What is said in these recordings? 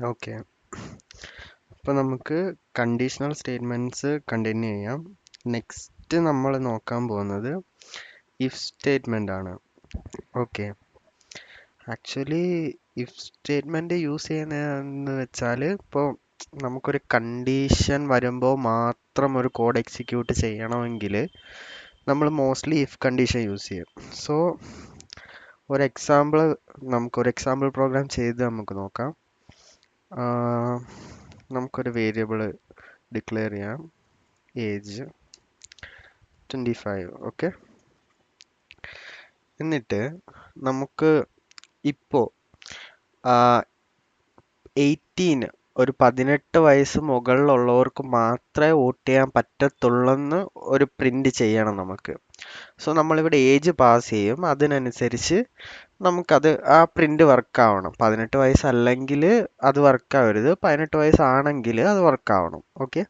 Okay, അപ്പോൾ നമുക്ക് conditional statements continue ചെയ്യാം. നെക്സ്റ്റ് നമ്മൾ നോക്കാൻ പോകുന്നത് ഇഫ് സ്റ്റേറ്റ്മെൻ്റ് ആണ്. Okay, actually if statement use ചെയ്യുന്നതെന്ന് വെച്ചാൽ ഇപ്പോൾ നമുക്കൊരു കണ്ടീഷൻ വരുമ്പോൾ മാത്രം ഒരു കോഡ് എക്സിക്യൂട്ട് ചെയ്യണമെങ്കിൽ നമ്മൾ മോസ്റ്റ്ലി ഇഫ് കണ്ടീഷൻ യൂസ് ചെയ്യും. സോ നമുക്കൊരു എക്സാമ്പിൾ പ്രോഗ്രാം ചെയ്ത് നമുക്ക് നോക്കാം. നമുക്കൊരു വേരിയബിൾ ഡിക്ലെയർ ചെയ്യാം, ഏജ് 25. ഓക്കെ, എന്നിട്ട് നമുക്ക് ഇപ്പോൾ 18 ഒരു 18 വയസ്സ് മുകളിലുള്ളവർക്ക് മാത്രമേ വോട്ട് ചെയ്യാൻ പറ്റത്തുള്ളെന്ന് ഒരു പ്രിന്റ് ചെയ്യണം നമുക്ക്. സോ നമ്മളിവിടെ ഏജ് പാസ് ചെയ്യും, അതിനനുസരിച്ച് നമുക്കത് ആ പ്രിന്റ് വർക്ക് ആവണം. 18 വയസ്സല്ലെങ്കിൽ അത് വർക്ക് ആവരുത്, 18 വയസ്സാണെങ്കിൽ അത് വർക്ക് ആവണം. ഓക്കെ,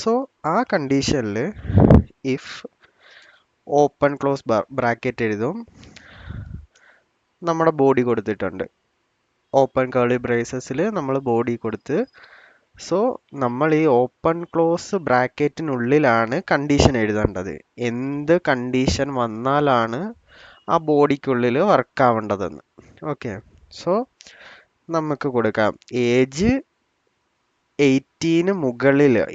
സോ ആ കണ്ടീഷനിൽ ഇഫ് ഓപ്പൺ ക്ലോസ് ബ്രാക്കറ്റ് എഴുതും, നമ്മുടെ ബോഡി കൊടുത്തിട്ടുണ്ട്. ഓപ്പൺ കേളി ബ്രേസസിൽ നമ്മൾ ബോഡി കൊടുത്ത്, സോ നമ്മൾ ഈ ഓപ്പൺ ക്ലോസ് ബ്രാക്കറ്റിനുള്ളിലാണ് കണ്ടീഷൻ എഴുതേണ്ടത്. എന്ത് കണ്ടീഷൻ വന്നാലാണ് ആ ബോഡിക്കുള്ളിൽ വർക്ക് ആവേണ്ടതെന്ന്. ഓക്കെ, സോ നമുക്ക് കൊടുക്കാം ഏജ് 18 മുകളിലോ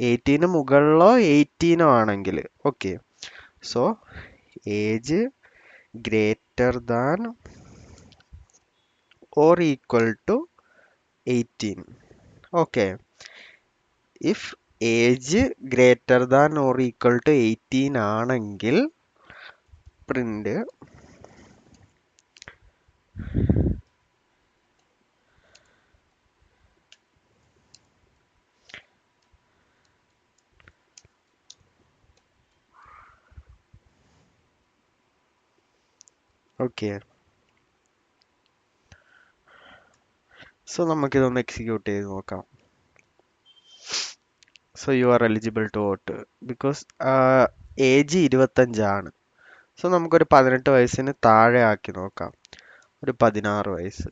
18 ആണെങ്കിൽ. Okay, so age greater than or equal to 18. Okay, if age greater than or equal to 18 ആണെങ്കിൽ print okay. സോ നമുക്കിതൊന്ന് എക്സിക്യൂട്ട് ചെയ്ത് നോക്കാം. So you are eligible to vote because age 25 ആണ്. So നമുക്കൊരു 18 വയസ്സിന് താഴെ ആക്കി നോക്കാം, ഒരു 16 വയസ്സ്.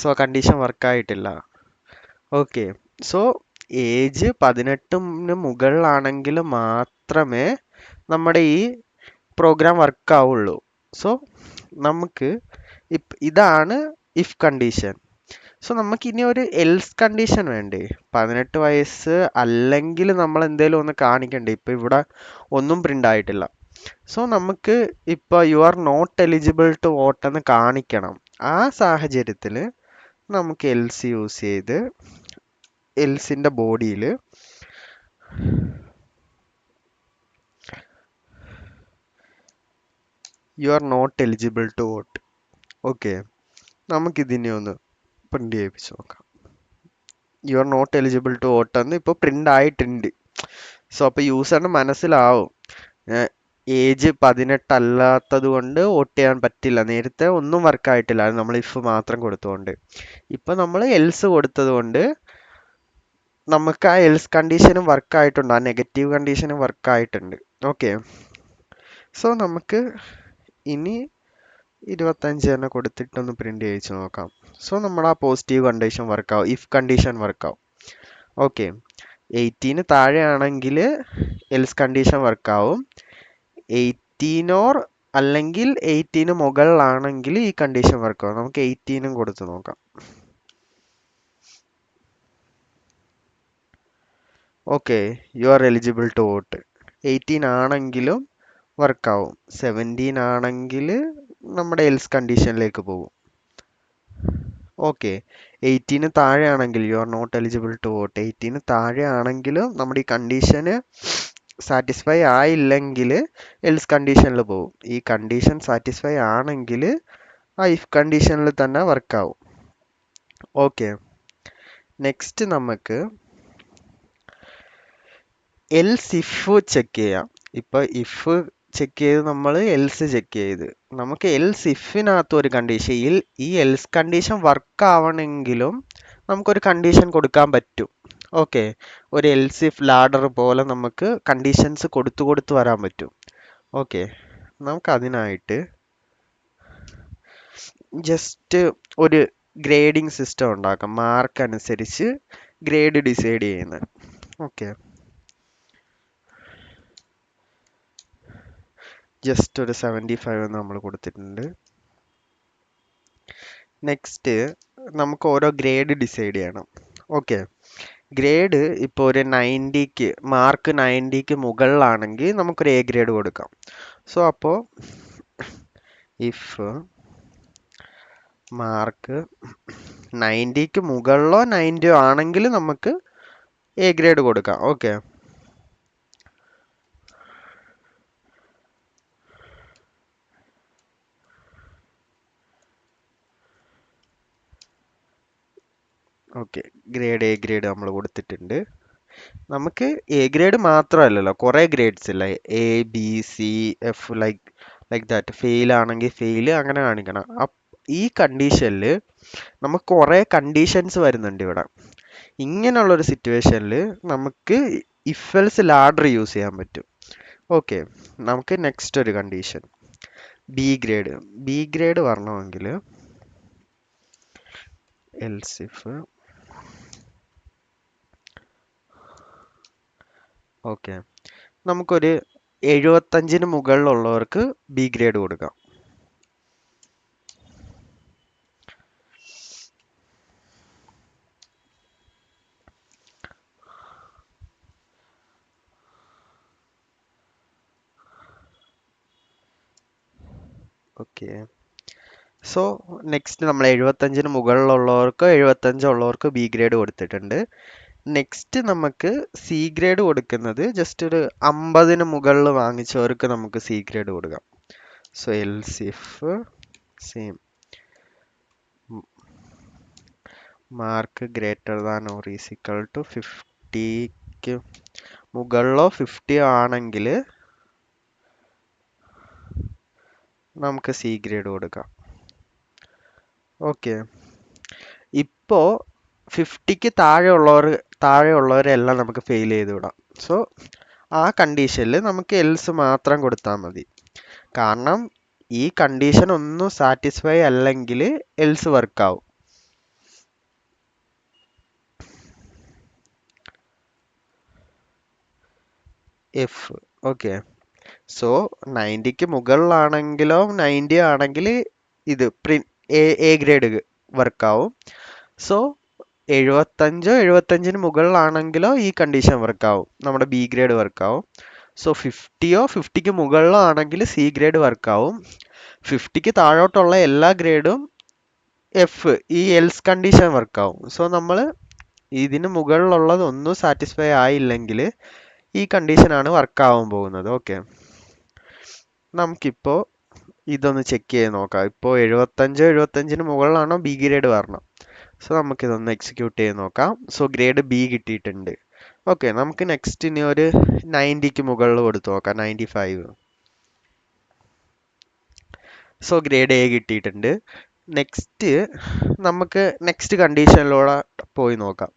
സോ കണ്ടീഷൻ വർക്കായിട്ടില്ല. ഓക്കെ, സോ ഏജ് 18 മുകളിലാണെങ്കിൽ മാത്രമേ നമ്മുടെ ഈ പ്രോഗ്രാം വർക്ക് ആവുള്ളൂ. സോ നമുക്ക് ഇതാണ് ഇഫ് കണ്ടീഷൻ. സോ നമുക്ക് ഇനി ഒരു എൽസ് കണ്ടീഷൻ വേണ്ടേ? 18 വയസ്സ് അല്ലെങ്കിൽ നമ്മൾ എന്തെങ്കിലും ഒന്ന് കാണിക്കണ്ടേ? ഇപ്പൊ ഇവിടെ ഒന്നും പ്രിന്റ് ആയിട്ടില്ല. സോ നമുക്ക് ഇപ്പൊ you are not eligible to vote എന്ന് കാണിക്കണം. ആ സാഹചര്യത്തിൽ നമുക്ക് എൽസ് യൂസ് ചെയ്ത് എൽസിന്റെ ബോഡിയിൽ you are not eligible to vote. Okay, നമുക്കിതിനെ ഒന്ന് പ്രിന്റ് ചെയ്യിപ്പിച്ച് നോക്കാം. You are not eligible to vote എന്ന് ഇപ്പോൾ പ്രിന്റ് ആയിട്ടുണ്ട്. സോ അപ്പോൾ യൂസറിന് മനസ്സിലാവും ഏജ് 18 അല്ലാത്തത് കൊണ്ട് വോട്ട് ചെയ്യാൻ പറ്റില്ല. നേരത്തെ ഒന്നും വർക്ക് ആയിട്ടില്ല, അത് നമ്മൾ ഇഫ് മാത്രം കൊടുത്തുകൊണ്ട്. ഇപ്പൊ നമ്മൾ എൽസ് കൊടുത്തത് കൊണ്ട് നമുക്ക് ആ എൽസ് കണ്ടീഷനും വർക്ക് ആയിട്ടുണ്ട്, ആ നെഗറ്റീവ് കണ്ടീഷനും വർക്ക് ആയിട്ടുണ്ട്. ഓക്കെ, സോ നമുക്ക് ഇനി 25 തന്നെ കൊടുത്തിട്ടൊന്ന് പ്രിന്റ് ചെയ്യിച്ച് നോക്കാം. സോ നമ്മുടെ ആ പോസിറ്റീവ് കണ്ടീഷൻ വർക്കാവും, ഇഫ് കണ്ടീഷൻ വർക്കാവും. ഓക്കെ, 18 താഴെയാണെങ്കിൽ എൽസ് കണ്ടീഷൻ വർക്കാവും. 18 ഓർ അല്ലെങ്കിൽ 18 മുകളിലാണെങ്കിൽ ഈ കണ്ടീഷൻ വർക്കാവും. നമുക്ക് 18 കൊടുത്ത് നോക്കാം. Okay, you are eligible to vote. 18 ആണെങ്കിലും വർക്കാവും. 17 ആണെങ്കിൽ നമ്മുടെ എൽസ് കണ്ടീഷനിലേക്ക് പോകും. ഓക്കെ, 18 താഴെയാണെങ്കിൽ you are not eligible to vote. 18 താഴെയാണെങ്കിലും നമ്മുടെ ഈ കണ്ടീഷന് സാറ്റിസ്ഫൈ ആയില്ലെങ്കിൽ എൽസ് കണ്ടീഷനിൽ പോകും. ഈ കണ്ടീഷൻ സാറ്റിസ്ഫൈ ആണെങ്കിൽ ആ ഇഫ് കണ്ടീഷനിൽ തന്നെ വർക്കാവും. ഓക്കെ, നെക്സ്റ്റ് നമുക്ക് എൽസ് ഇഫ് ചെക്ക് ചെയ്യാം. ഇപ്പൊ ഇഫ് ചെക്ക് ചെയ്ത് നമ്മൾ എൽസ് ചെക്ക് ചെയ്ത് നമുക്ക് എൽസ് ഇഫിനകത്ത് ഒരു കണ്ടീഷൻ, ഈ എൽസ് കണ്ടീഷൻ വർക്ക് ആവണമെങ്കിലും നമുക്കൊരു കണ്ടീഷൻ കൊടുക്കാൻ പറ്റും. ഓക്കെ, ഒരു എൽസ് ഇഫ് ലാഡർ പോലെ നമുക്ക് കണ്ടീഷൻസ് കൊടുത്തു വരാൻ പറ്റും. ഓക്കെ, നമുക്ക് അതിനായിട്ട് ജസ്റ്റ് ഒരു ഗ്രേഡിംഗ് സിസ്റ്റം ഉണ്ടാക്കാം, മാർക്ക് അനുസരിച്ച് ഗ്രേഡ് ഡിസൈഡ് ചെയ്യുന്നത്. ഓക്കെ, ജസ്റ്റ് ഒരു 75 നമ്മൾ കൊടുത്തിട്ടുണ്ട്. നെക്സ്റ്റ് നമുക്ക് ഓരോ ഗ്രേഡ് ഡിസൈഡ് ചെയ്യണം. ഓക്കെ, ഗ്രേഡ് ഇപ്പോൾ ഒരു 90ക്ക് മാർക്ക് 90ക്ക് മുകളിലാണെങ്കിൽ നമുക്കൊരു എ ഗ്രേഡ് കൊടുക്കാം. സോ അപ്പോൾ ഇഫ് മാർക്ക് 90ക്ക് മുകളിലോ 90 ആണെങ്കിൽ നമുക്ക് എ ഗ്രേഡ് കൊടുക്കാം. Okay, okay, grade A grade നമ്മൾ കൊടുത്തിട്ടുണ്ട്. നമുക്ക് എ ഗ്രേഡ് മാത്രമല്ലല്ലോ, കുറേ ഗ്രേഡ്സ് ഇല്ല, A B C F, like that. Fail ആണെങ്കിൽ ഫെയിൽ, അങ്ങനെ കാണിക്കണം. ഈ കണ്ടീഷനിൽ നമുക്ക് കുറേ കണ്ടീഷൻസ് വരുന്നുണ്ട് ഇവിടെ. ഇങ്ങനെയുള്ളൊരു സിറ്റുവേഷനിൽ നമുക്ക് ഇഫ് എൽസ് ലാഡർ യൂസ് ചെയ്യാൻ പറ്റും. ഓക്കെ, നമുക്ക് നെക്സ്റ്റ് ഒരു കണ്ടീഷൻ ബി ഗ്രേഡ് വരണമെങ്കിൽ എൽസ് ഇഫ് ഓക്കെ, നമുക്കൊരു 75ന് മുകളിലുള്ളവർക്ക് ബി ഗ്രേഡ് കൊടുക്കാം. ഓക്കെ, സോ നെക്സ്റ്റ് നമ്മൾ 75ന് മുകളിലുള്ളവർക്ക് 75 ഉള്ളവർക്ക് ബി ഗ്രേഡ് കൊടുത്തിട്ടുണ്ട്. നെക്സ്റ്റ് നമുക്ക് സി ഗ്രേഡ് കൊടുക്കുന്നത് ജസ്റ്റ് ഒരു 50ന് മുകളിൽ വാങ്ങിച്ചവർക്ക് നമുക്ക് സി ഗ്രേഡ് കൊടുക്കാം. So else if same mark greater than or is equal to 50ക്ക് മുകളിലോ 50 ആണെങ്കിൽ നമുക്ക് സി ഗ്രേഡ് കൊടുക്കാം. ഓക്കെ, ഇപ്പോൾ 50ക്ക് താഴെയുള്ളവരെല്ലാം നമുക്ക് ഫെയിൽ ചെയ്ത് വിടാം. സോ ആ കണ്ടീഷനിൽ നമുക്ക് എൽസ് മാത്രം കൊടുത്താൽ മതി. കാരണം ഈ കണ്ടീഷൻ ഒന്നും സാറ്റിസ്ഫൈ അല്ലെങ്കിൽ എൽസ് വർക്കാവും. എഫ് ഓക്കെ, സോ 90ക്ക് മുകളിലാണെങ്കിലോ 90 ആണെങ്കിൽ ഇത് എ ഗ്രേഡ് വർക്കാവും. സോ 75ന് മുകളിലാണെങ്കിലോ ഈ കണ്ടീഷൻ വർക്കാവും, നമ്മുടെ ബി ഗ്രേഡ് വർക്കാവും. സോ 50ക്ക് മുകളിലോ ആണെങ്കിൽ സി ഗ്രേഡ് വർക്കാവും. 50ക്ക് താഴോട്ടുള്ള എല്ലാ ഗ്രേഡും എഫ് ഈ എൽസ് കണ്ടീഷൻ വർക്കാവും. സോ നമ്മൾ ഇതിന് മുകളിലുള്ളത് ഒന്നും സാറ്റിസ്ഫൈ ആയില്ലെങ്കിൽ ഈ കണ്ടീഷനാണ് വർക്കാവാൻ പോകുന്നത്. ഓക്കെ, നമുക്കിപ്പോൾ ഇതൊന്ന് ചെക്ക് ചെയ്ത് നോക്കാം. ഇപ്പോൾ 75ന് മുകളിലാണോ ബി ഗ്രേഡ് വരണം. സോ നമുക്കിതൊന്ന് എക്സിക്യൂട്ട് ചെയ്ത് നോക്കാം. സോ ഗ്രേഡ് ബി കിട്ടിയിട്ടുണ്ട്. ഓക്കെ, നമുക്ക് നെക്സ്റ്റ് ഇനി ഒരു 90ക്ക് മുകളിൽ കൊടുത്തു നോക്കാം, 95. സോ ഗ്രേഡ് എ കിട്ടിയിട്ടുണ്ട്. നെക്സ്റ്റ് നമുക്ക് നെക്സ്റ്റ് കണ്ടീഷനിലൂടെ പോയി നോക്കാം.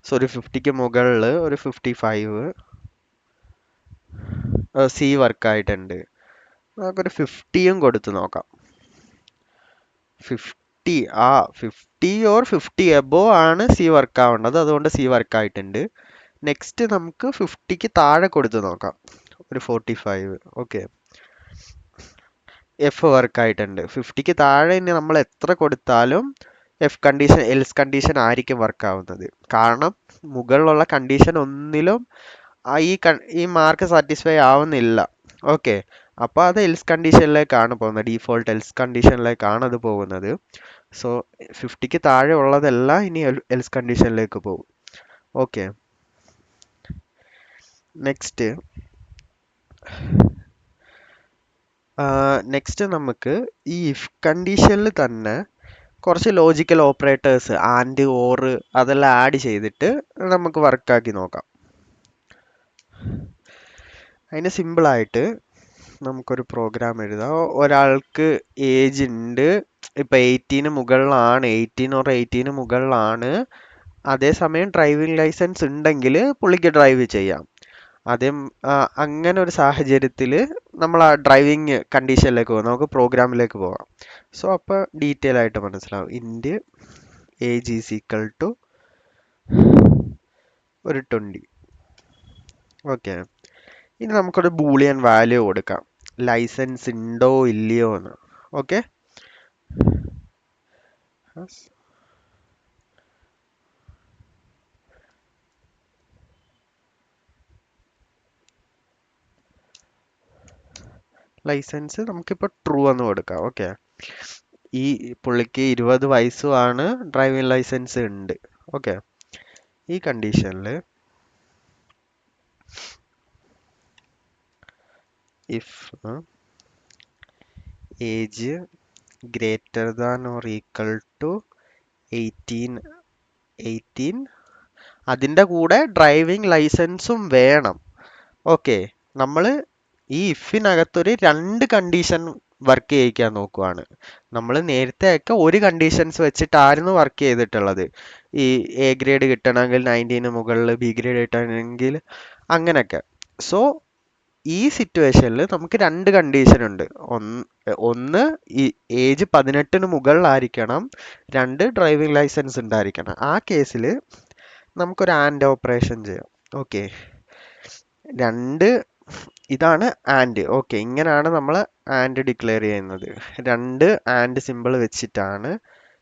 സോ ഒരു 50ക്ക് മുകളിൽ ഒരു 55 സി വർക്കായിട്ടുണ്ട്. നമുക്കൊരു 50യും കൊടുത്ത് നോക്കാം. 50 ഓർ 50 എബോവ് ആണ് സി വർക്ക് ആവേണ്ടത്, അതുകൊണ്ട് സി വർക്ക് ആയിട്ടുണ്ട്. നെക്സ്റ്റ് നമുക്ക് 50ക്ക് താഴെ കൊടുത്ത് നോക്കാം, ഒരു 45. ഓക്കെ, എഫ് വർക്ക് ആയിട്ടുണ്ട്. 50ക്ക് താഴെ ഇനി നമ്മൾ എത്ര കൊടുത്താലും എഫ് കണ്ടീഷൻ എൽസ് കണ്ടീഷൻ ആയിരിക്കും വർക്ക് ആവുന്നത്. കാരണം മുകളിലുള്ള കണ്ടീഷൻ ഒന്നിലും ഈ മാർക്ക് സാറ്റിസ്ഫൈ ആവുന്നില്ല. ഓക്കെ, അപ്പോൾ അത് എൽസ് കണ്ടീഷനിലേക്കാണ് പോകുന്നത്, ഡീഫോൾട്ട് എൽസ് കണ്ടീഷനിലേക്കാണ് അത് പോകുന്നത്. സോ 50ക്ക് താഴെ ഉള്ളതെല്ലാം ഇനി എൽസ് കണ്ടീഷനിലേക്ക് പോകും. ഓക്കെ, നെക്സ്റ്റ് നമുക്ക് ഈ ഇഫ് കണ്ടീഷനിൽ തന്നെ കുറച്ച് ലോജിക്കൽ ഓപ്പറേറ്റേഴ്സ് ആൻഡ് ഓർ അതെല്ലാം ആഡ് ചെയ്തിട്ട് നമുക്ക് വർക്കാക്കി നോക്കാം. അതിന് സിമ്പിളായിട്ട് നമുക്കൊരു പ്രോഗ്രാം എഴുതാം. ഒരാൾക്ക് ഏജ് ഉണ്ട്, ഇപ്പം 18 മുകളിലാണ്, 18 മുകളിലാണ്, അതേസമയം ഡ്രൈവിംഗ് ലൈസൻസ് ഉണ്ടെങ്കിൽ പുള്ളിക്ക് ഡ്രൈവ് ചെയ്യാം. അങ്ങനെ ഒരു സാഹചര്യത്തിൽ നമ്മൾ ആ ഡ്രൈവിംഗ് കണ്ടീഷനിലേക്ക് പോകാം, നമുക്ക് പ്രോഗ്രാമിലേക്ക് പോകാം. സോ അപ്പോൾ ഡീറ്റെയിൽ ആയിട്ട് മനസ്സിലാവും. ഇൻറ്റ് ഏജ് ഈസ് ഈക്വൽ ടു ഒരു 20. ഓക്കെ, ഇനി നമുക്കൊരു ബൂളിയൻ വാല്യൂ കൊടുക്കാം, ലൈസൻസ് ഉണ്ടോ ഇല്ലയോ എന്ന്. ഓക്കെ, ലൈസൻസ് നമുക്കിപ്പോൾ ട്രൂ എന്ന് കൊടുക്കാം. ഓക്കെ, ഈ പുള്ളിക്ക് 20 വയസ്സുമാണ്, ഡ്രൈവിംഗ് ലൈസൻസ് ഉണ്ട്. ഓക്കെ, ഈ കണ്ടീഷനിൽ if age greater than or equal to 18 അതിൻ്റെ കൂടെ ഡ്രൈവിംഗ് ലൈസൻസും വേണം. ഓക്കെ, നമ്മൾ ഈ ഇഫിനകത്തൊരു 2 കണ്ടീഷൻ വർക്ക് ചെയ്യിക്കാൻ നോക്കുവാണ്. നമ്മൾ നേരത്തെയൊക്കെ ഒരു കണ്ടീഷൻസ് വെച്ചിട്ടായിരുന്നു വർക്ക് ചെയ്തിട്ടുള്ളത്. ഈ എ ഗ്രേഡ് കിട്ടണമെങ്കിൽ 19 മുകളിൽ, ബി ഗ്രേഡ് കിട്ടണമെങ്കിൽ അങ്ങനെയൊക്കെ. സോ ഈ സിറ്റുവേഷനിൽ നമുക്ക് 2 കണ്ടീഷൻ ഉണ്ട്. ഒന്ന് ഈ ഏജ് 18 മുകളിലായിരിക്കണം, 2 ഡ്രൈവിംഗ് ലൈസൻസ് ഉണ്ടായിരിക്കണം. ആ കേസിൽ നമുക്കൊരു ആൻഡ് ഓപ്പറേഷൻ ചെയ്യാം. ഓക്കെ, ഇതാണ് ആൻഡ്. ഓക്കെ, ഇങ്ങനെയാണ് നമ്മൾ ആൻഡ് ഡിക്ലെയർ ചെയ്യുന്നത്. 2 ആൻഡ് സിമ്പിൾ വെച്ചിട്ടാണ്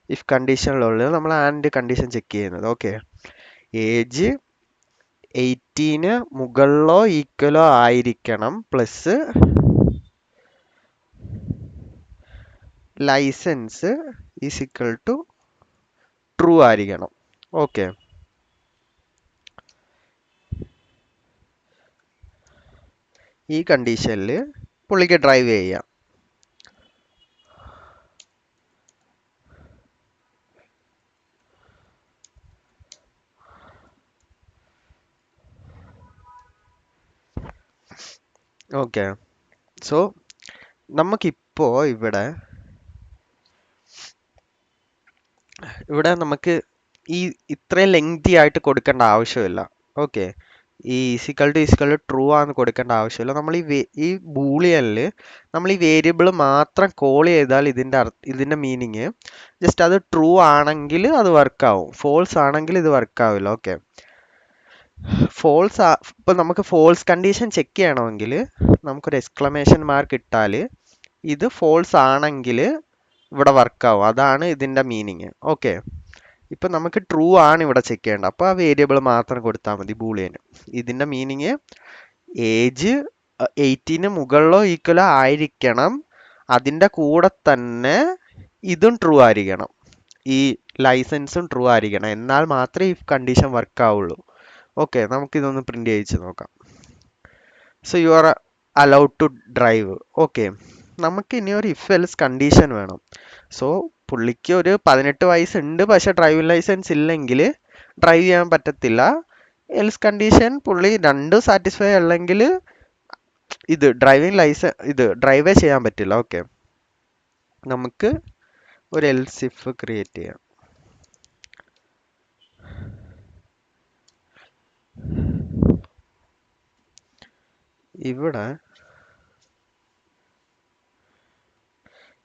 ഇഫ് കണ്ടീഷനിലുള്ളത് നമ്മൾ ആൻഡ് കണ്ടീഷൻ ചെക്ക് ചെയ്യുന്നത്. ഓക്കെ, ഏജ് 18 മുകളിലോ ഈക്വലോ ആയിരിക്കണം, plus licence is equal to true ആയിരിക്കണം. ഓക്കെ, ഈ കണ്ടീഷനിൽ പുള്ളിക്ക് ഡ്രൈവ് ചെയ്യാം. ഓക്കെ, സോ നമുക്കിപ്പോ ഇവിടെ നമുക്ക് ഈ ഇത്രയും ലെങ്തി ആയിട്ട് കൊടുക്കേണ്ട ആവശ്യമില്ല. ഓക്കെ, ഈ ഈസിക്കൽ ടു ട്രൂ ആണെന്ന് കൊടുക്കേണ്ട ആവശ്യമില്ല. നമ്മൾ ഈ ബൂളിയനിൽ നമ്മൾ ഈ വേരിയബിൾ മാത്രം കോൾ ചെയ്താൽ ഇതിന്റെ മീനിങ് ജസ്റ്റ് അത് ട്രൂ ആണെങ്കിൽ അത് വർക്കാവും, ഫോൾസ് ആണെങ്കിൽ ഇത് വർക്കാവില്ല. ഓക്കെ, ഇപ്പൊ നമുക്ക് ഫോൾസ് കണ്ടീഷൻ ചെക്ക് ചെയ്യണമെങ്കിൽ നമുക്കൊരു എക്സ്ക്ലമേഷൻ മാർക്ക് ഇട്ടാൽ ഇത് ഫോൾസ് ആണെങ്കിൽ ഇവിടെ വർക്കാവും, അതാണ് ഇതിന്റെ മീനിങ്. ഓക്കെ, ഇപ്പൊ നമുക്ക് ട്രൂ ആണ് ഇവിടെ ചെക്ക് ചെയ്യേണ്ടത്, അപ്പോൾ ആ വേരിയബിൾ മാത്രം കൊടുത്താൽ മതി ബൂളിയന്. ഇതിന്റെ മീനിങ് ഏജ് 18 മുകളിലോ ഈക്വലോ ആയിരിക്കണം, അതിന്റെ കൂടെ തന്നെ ഇതും ട്രൂ ആയിരിക്കണം, ഈ ലൈസൻസും ട്രൂ ആയിരിക്കണം, എന്നാൽ മാത്രമേ ഈ കണ്ടീഷൻ വർക്ക് ആവുള്ളൂ. ഓക്കെ, നമുക്കിതൊന്ന് പ്രിന്റ് ചെയ്യിച്ച് നോക്കാം. So you are allowed to drive. Okay, നമുക്ക് ഇനി ഒരു ഇഫ് എൽസ് കണ്ടീഷൻ വേണം. സോ പുള്ളിക്ക് ഒരു 18 വയസ്സുണ്ട്, പക്ഷെ ഡ്രൈവിംഗ് ലൈസൻസ് ഇല്ലെങ്കിൽ ഡ്രൈവ് ചെയ്യാൻ പറ്റത്തില്ല. എൽസ് കണ്ടീഷൻ പുള്ളി 2 സാറ്റിസ്ഫൈ അല്ലെങ്കിൽ ഇത് ഡ്രൈവേ ചെയ്യാൻ പറ്റില്ല. ഓക്കെ, നമുക്ക് ഒരു എൽസ് ഇഫ് ക്രിയേറ്റ് ചെയ്യാം.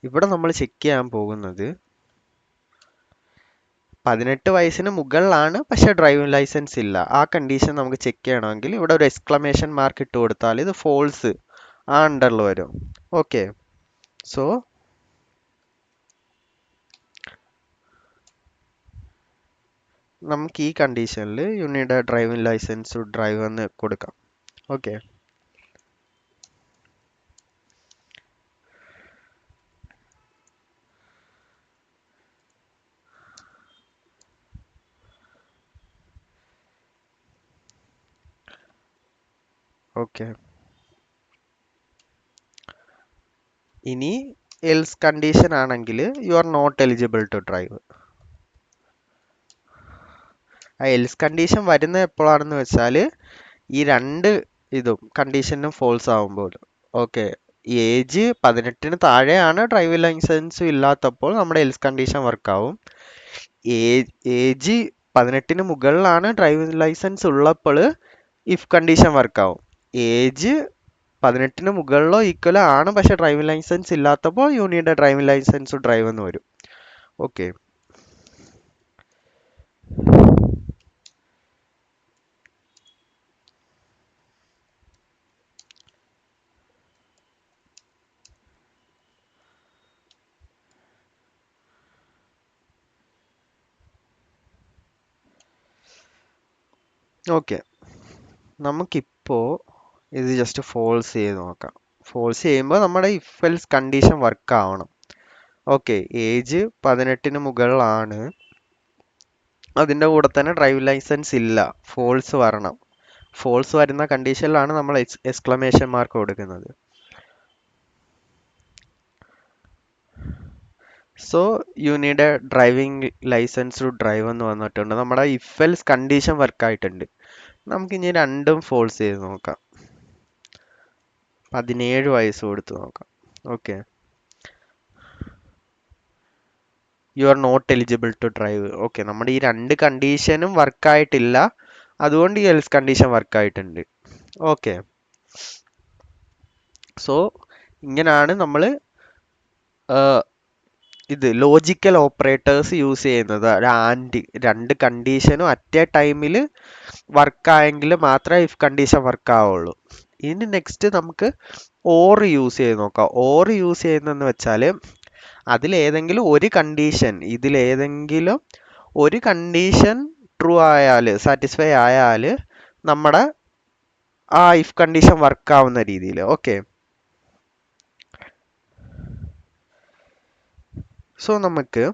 ഇവിടെ നമ്മൾ ചെക്ക് ചെയ്യാൻ പോകുന്നത് 18 വയസ്സിന് മുകളിലാണ്, പക്ഷെ ഡ്രൈവിംഗ് ലൈസൻസ് ഇല്ല. ആ കണ്ടീഷൻ നമുക്ക് ചെക്ക് ചെയ്യണമെങ്കിൽ ഇവിടെ ഒരു എക്സ്ക്ലമേഷൻ മാർക്ക് ഇട്ട് കൊടുത്താൽ ഇത് ഫോൾസ് ആ അണ്ടറിൽ വരും. ഓക്കെ, സോ നമുക്ക് ഈ കണ്ടീഷനിൽ you need a driving licence to drive എന്ന് കൊടുക്കാം. ഓക്കെ, ഓക്കെ, ഇനി എൽസ് കണ്ടീഷൻ ആണെങ്കിൽ you are not eligible to drive. ആ എൽസ് കണ്ടീഷൻ വരുന്നത് എപ്പോഴാണെന്ന് വെച്ചാൽ ഈ 2 ഇതും കണ്ടീഷനും ഫോൾസ് ആവുമ്പോൾ. ഓക്കെ, ഏജ് 18 താഴെയാണ്, ഡ്രൈവിംഗ് ലൈസൻസും ഇല്ലാത്തപ്പോൾ നമ്മുടെ എൽസ് കണ്ടീഷൻ വർക്ക് ആവും. ഏജ് 18 മുകളിലാണ്, ഡ്രൈവിംഗ് ലൈസൻസ് ഉള്ളപ്പോൾ ഇഫ് കണ്ടീഷൻ വർക്ക് ആവും. ഏജ് 18 മുകളിലോ ഈക്വലോ ആണ്, പക്ഷെ ഡ്രൈവിംഗ് ലൈസൻസ് ഇല്ലാത്തപ്പോൾ you need a driving licence to drive എന്ന് വരും. ഓക്കെ, ഓക്കെ, നമുക്കിപ്പോൾ ഇത് ജസ്റ്റ് ഫോൾസ് ചെയ്ത് നോക്കാം. ഫോൾസ് ചെയ്യുമ്പോൾ നമ്മുടെ ഇഫ് എൽസ് കണ്ടീഷൻ വർക്ക് ആവണം. ഓക്കെ, ഏജ് 18 മുകളിലാണ്, അതിൻ്റെ കൂടെ തന്നെ ഡ്രൈവിംഗ് ലൈസൻസ് ഇല്ല, ഫോൾസ് വരണം. ഫോൾസ് വരുന്ന കണ്ടീഷനിലാണ് നമ്മൾ എക്സ്ക്ലമേഷൻ മാർക്ക് കൊടുക്കുന്നത്. So you need a driving licence to drive എന്ന് വന്നിട്ടുണ്ട്. നമ്മുടെ ഇഫ് എൽസ് കണ്ടീഷൻ വർക്ക് ആയിട്ടുണ്ട്. നമുക്ക് ഇനി രണ്ടും ഫോൾസ് ചെയ്ത് നോക്കാം. 17 വയസ്സ് കൊടുത്ത് നോക്കാം. Okay, you are not eligible to drive. Okay, നമ്മുടെ ഈ രണ്ട് കണ്ടീഷനും വർക്കായിട്ടില്ല, അതുകൊണ്ട് ഈ എൽസ് കണ്ടീഷൻ വർക്കായിട്ടുണ്ട്. ഓക്കെ, സോ ഇങ്ങനെയാണ് നമ്മൾ ഇത് ലോജിക്കൽ ഓപ്പറേറ്റേഴ്സ് യൂസ് ചെയ്യുന്നത്. ആൻഡ് രണ്ട് കണ്ടീഷനും അറ്റ് എ ടൈമിൽ വർക്കായെങ്കിൽ മാത്രമേ ഇഫ് കണ്ടീഷൻ വർക്ക് ആവുള്ളൂ. ഇനി നെക്സ്റ്റ് നമുക്ക് ഓർ യൂസ് ചെയ്ത് നോക്കാം. ഓർ യൂസ് ചെയ്യുന്നതെന്ന് വെച്ചാൽ അതിലേതെങ്കിലും ഒരു കണ്ടീഷൻ, ഇതിലേതെങ്കിലും ഒരു കണ്ടീഷൻ ട്രൂ ആയാൽ, സാറ്റിസ്ഫൈ ആയാൽ നമ്മുടെ ആ ഇഫ് കണ്ടീഷൻ വർക്ക് ആവുന്ന രീതിയിൽ. ഓക്കെ, സോ നമുക്ക്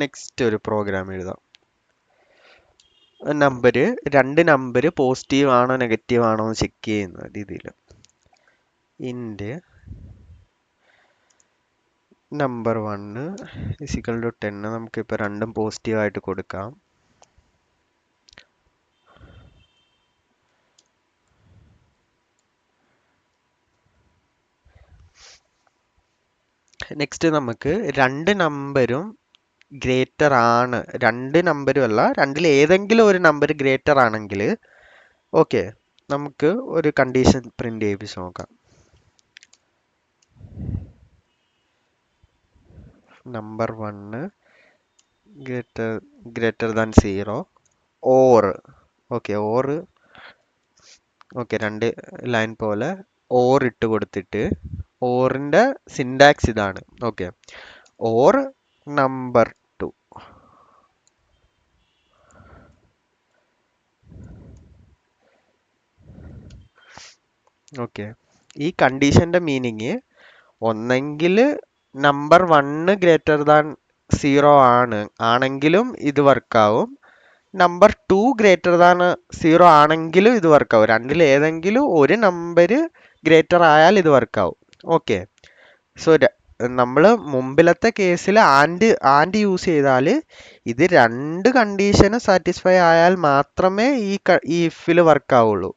നെക്സ്റ്റ് ഒരു പ്രോഗ്രാം എഴുതാം. രണ്ട് നമ്പർ പോസിറ്റീവ് ആണോ നെഗറ്റീവ് ആണോ എന്ന് ചെക്ക് ചെയ്യുന്ന രീതിയിൽ. ഇൻഡ് നമ്പർ 1 ഇസിക്കൽ ടു 10. നമുക്കിപ്പോൾ രണ്ടും പോസിറ്റീവ് ആയിട്ട് കൊടുക്കാം. നെക്സ്റ്റ് നമുക്ക് രണ്ട് നമ്പരും ഗ്രേറ്റർ ആണ്, രണ്ട് നമ്പരും അല്ല, രണ്ടിൽ ഏതെങ്കിലും ഒരു നമ്പർ ഗ്രേറ്റർ ആണെങ്കിൽ ഓക്കെ, നമുക്ക് ഒരു കണ്ടീഷൻ പ്രിന്റ് ചെയ്യിപ്പിച്ച് നോക്കാം. Number 1 greater than 0 or. Okay, okay, രണ്ട് ലൈൻ പോലെ ഓർ ഇട്ട് കൊടുത്തിട്ട്, ഓറിന്റെ സിൻടാക്സ് ഇതാണ്. Okay, or number 2. ഓക്കെ, ഈ കണ്ടീഷന്റെ മീനിങ് ഒന്നെങ്കിൽ നമ്പർ 1 ഗ്രേറ്റർ ദാൻ 0 ആണെങ്കിലും ഇത് വർക്കാവും, നമ്പർ 2 ഗ്രേറ്റർ ദാൻ 0 ആണെങ്കിലും ഇത് വർക്കാവും. രണ്ടിൽ ഏതെങ്കിലും ഒരു നമ്പർ ഗ്രേറ്റർ ആയാൽ ഇത് വർക്കാവും. ഓക്കെ, സോ നമ്മൾ മുമ്പിലത്തെ കേസിൽ ആൻഡ് യൂസ് ചെയ്താൽ ഇത് രണ്ട് കണ്ടീഷന് സാറ്റിസ്ഫൈ ആയാൽ മാത്രമേ ഈ ഇഫിൽ വർക്ക് ആവുള്ളൂ.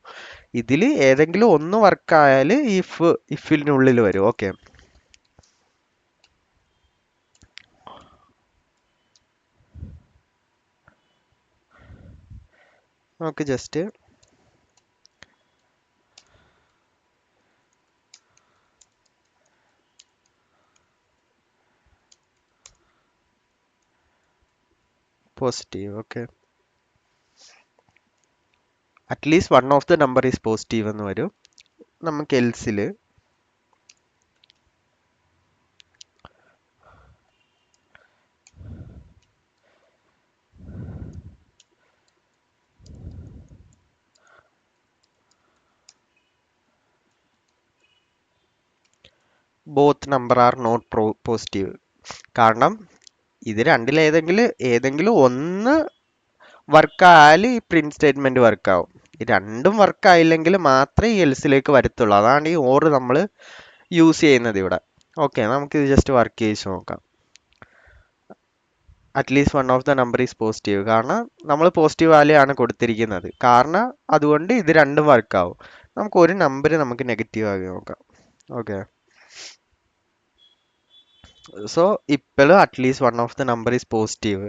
ഇതിൽ ഏതെങ്കിലും ഒന്ന് വർക്ക് ആയാൽ ഇഫിനുള്ളിൽ വരും. ഓക്കെ, നമുക്ക് just positive. Okay, at least one of the number is positive എന്ന് വരും. നമുക്ക് എൽസിൽ both number are not positive. കാരണം ഇത് ഏതെങ്കിലും ഒന്ന് വർക്കായാൽ ഈ പ്രിന്റ് സ്റ്റേറ്റ്മെന്റ് വർക്കാവും. രണ്ടും വർക്കായില്ലെങ്കിൽ മാത്രമേ ഈ എൽസിലേക്ക് വരത്തുള്ളൂ. അതാണ് ഈ ഓർ നമ്മൾ യൂസ് ചെയ്യുന്നത് ഇവിടെ. ഓക്കെ, നമുക്കിത് ജസ്റ്റ് വർക്ക് ചെയ്ത് നോക്കാം. At least one of the number is positive. കാരണം നമ്മൾ പോസിറ്റീവ് വാല്യൂ ആണ് കൊടുത്തിരിക്കുന്നത്. കാരണം അതുകൊണ്ട് ഇത് രണ്ടും വർക്കാവും. നമുക്ക് ഒരു നമ്പർ നമുക്ക് നെഗറ്റീവ് ആക്കി നോക്കാം. ഓക്കെ, സോ ഇപ്പോൾ at least one of the number is positive.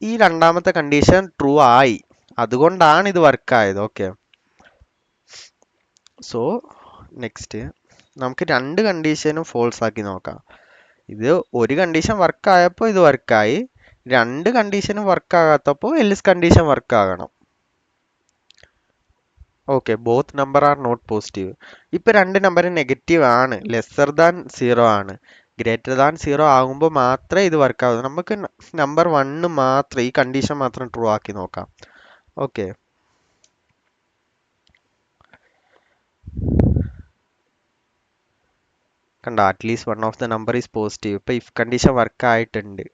ഈ രണ്ടാമത്തെ കണ്ടീഷൻ ട്രൂ ആയി, അതുകൊണ്ടാണ് ഇത് വർക്കായത്. ഓക്കെ, സോ നെക്സ്റ്റ് നമുക്ക് രണ്ട് കണ്ടീഷനും ഫോൾസ് ആക്കി നോക്കാം. ഇത് ഒരു കണ്ടീഷൻ വർക്കായപ്പോൾ ഇത് വർക്കായി, രണ്ട് കണ്ടീഷനും വർക്കാകാത്തപ്പോൾ എൽസ് കണ്ടീഷൻ വർക്കാകണം. Okay, both number are not positive. ഇപ്പം രണ്ട് നമ്പർ നെഗറ്റീവ് ആണ്, ലെസ്സർ ദാൻ 0 ആണ്. ഗ്രേറ്റർ ദാൻ 0 ആകുമ്പോൾ മാത്രമേ ഇത് വർക്ക് ആവൂ. നമുക്ക് നമ്പർ 1 മാത്രം ഈ കണ്ടീഷൻ മാത്രം ട്രൂ ആക്കി നോക്കാം. ഓക്കെ, കണ്ട at least one of the number is positive. ഇപ്പൊ ഇഫ് കണ്ടീഷൻ വർക്ക് ആയിട്ടുണ്ട്.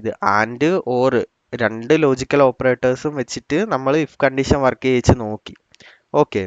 ഇത് ആൻഡ് ഓർ രണ്ട് ലോജിക്കൽ ഓപ്പറേറ്റേഴ്സും വെച്ചിട്ട് നമ്മൾ ഇഫ് കണ്ടീഷൻ വർക്ക് ചെയ്യിച്ച് നോക്കി. ഓക്കെ,